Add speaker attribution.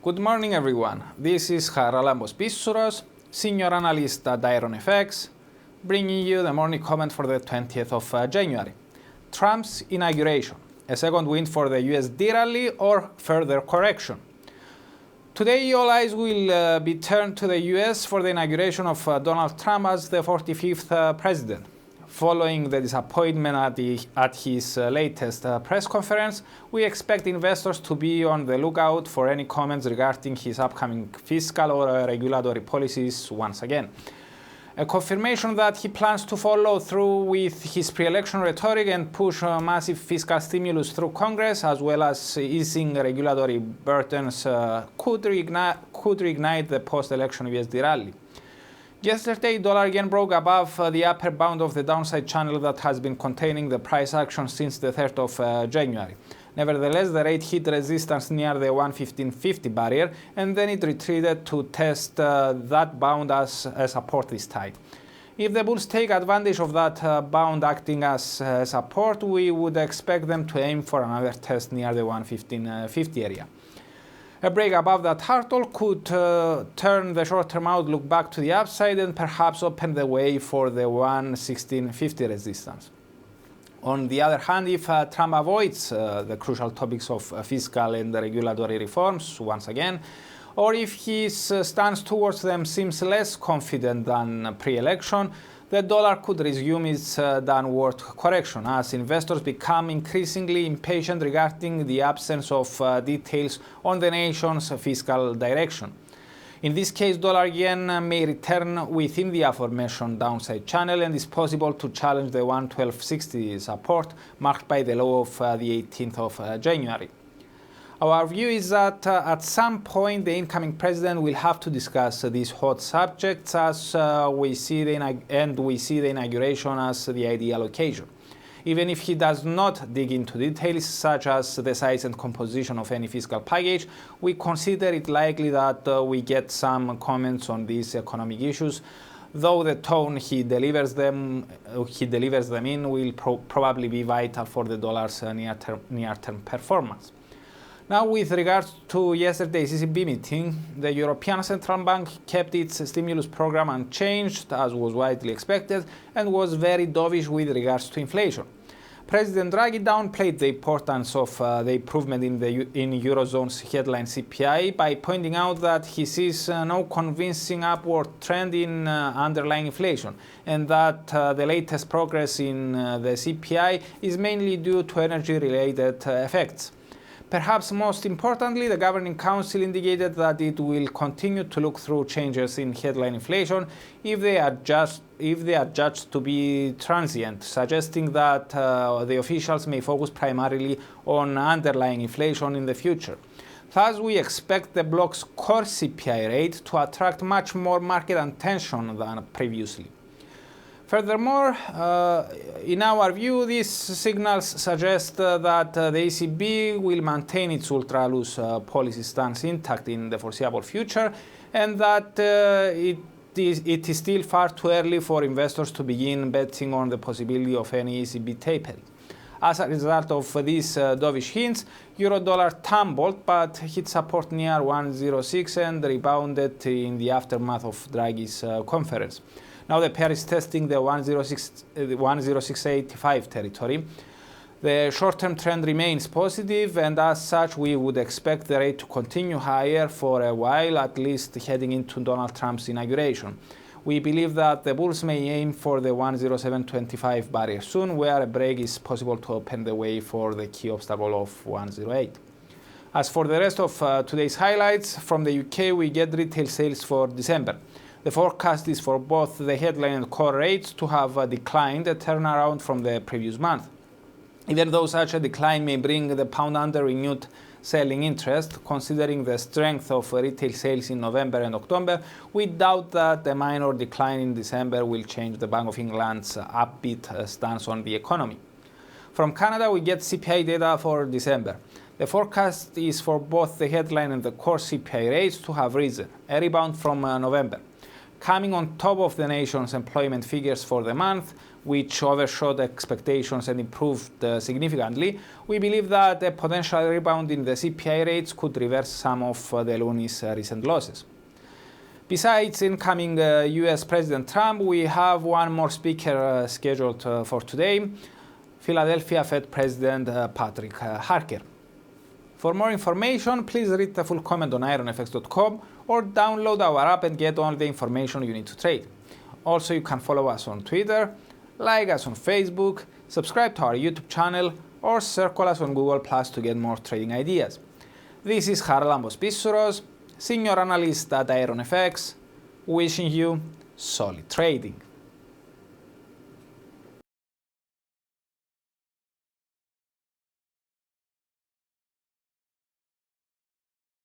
Speaker 1: Good morning, everyone. This is Charalambos Pissouros, senior analyst at IronFX, bringing you the morning comment for the 20th of January. Trump's inauguration, a second win for the USD rally or further correction. Today, all eyes will be turned to the US for the inauguration of Donald Trump as the 45th president. Following the disappointment at his latest press conference, we expect investors to be on the lookout for any comments regarding his upcoming fiscal or regulatory policies once again. A confirmation that he plans to follow through with his pre-election rhetoric and push massive fiscal stimulus through Congress, as well as easing regulatory burdens, could reignite the post-election USD rally. Yesterday, dollar again broke above the upper bound of the downside channel that has been containing the price action since the 3rd of January. Nevertheless, the rate hit resistance near the 115.50 barrier, and then it retreated to test that bound as a support this time. If the bulls take advantage of that bound acting as support, we would expect them to aim for another test near the 115.50 area. A break above that hurdle could turn the short-term outlook back to the upside and perhaps open the way for the 116.50 resistance. On the other hand, if Trump avoids the crucial topics of fiscal and regulatory reforms once again, or if his stance towards them seems less confident than pre-election, the dollar could resume its downward correction as investors become increasingly impatient regarding the absence of details on the nation's fiscal direction. In this case, dollar-yen may return within the aforementioned downside channel and is possible to challenge the 112.60 support marked by the low of the 18th of January. Our view is that at some point the incoming president will have to discuss these hot subjects as we see the inauguration as the ideal occasion. Even if he does not dig into details such as the size and composition of any fiscal package, we consider it likely that we get some comments on these economic issues, though the tone he delivers them in will probably be vital for the dollar's near-term performance. Now, with regards to yesterday's ECB meeting, the European Central Bank kept its stimulus program unchanged, as was widely expected, and was very dovish with regards to inflation. President Draghi downplayed the importance of the improvement in Eurozone's headline CPI by pointing out that he sees no convincing upward trend in underlying inflation, and that the latest progress in the CPI is mainly due to energy-related effects. Perhaps most importantly, the Governing Council indicated that it will continue to look through changes in headline inflation if they are judged to be transient, suggesting that the officials may focus primarily on underlying inflation in the future. Thus, we expect the bloc's core CPI rate to attract much more market attention than previously. Furthermore, in our view, these signals suggest that the ECB will maintain its ultra-loose policy stance intact in the foreseeable future, and that it is still far too early for investors to begin betting on the possibility of any ECB tapering. As a result of these dovish hints, euro-dollar tumbled but hit support near 106 and rebounded in the aftermath of Draghi's conference. Now the pair is testing the 106.85 territory. The short-term trend remains positive, and as such we would expect the rate to continue higher for a while, at least heading into Donald Trump's inauguration. We believe that the bulls may aim for the 107.25 barrier soon, where a break is possible to open the way for the key obstacle of 108. As for the rest of today's highlights, from the UK we get retail sales for December. The forecast is for both the headline and core rates to have declined, a turnaround from the previous month. Even though such a decline may bring the pound under renewed selling interest, considering the strength of retail sales in November and October, we doubt that a minor decline in December will change the Bank of England's upbeat stance on the economy. From Canada, we get CPI data for December. The forecast is for both the headline and the core CPI rates to have risen, a rebound from November. Coming on top of the nation's employment figures for the month, which overshot expectations and improved significantly, we believe that a potential rebound in the CPI rates could reverse some of the loonies' recent losses. Besides incoming US President Trump, we have one more speaker scheduled for today, Philadelphia Fed President Patrick Harker. For more information, please read the full comment on IronFX.com or download our app and get all the information you need to trade. Also, you can follow us on Twitter, like us on Facebook, subscribe to our YouTube channel, or circle us on Google Plus to get more trading ideas. This is Charalambos Pissouros, Senior Analyst at IronFX, wishing you solid trading.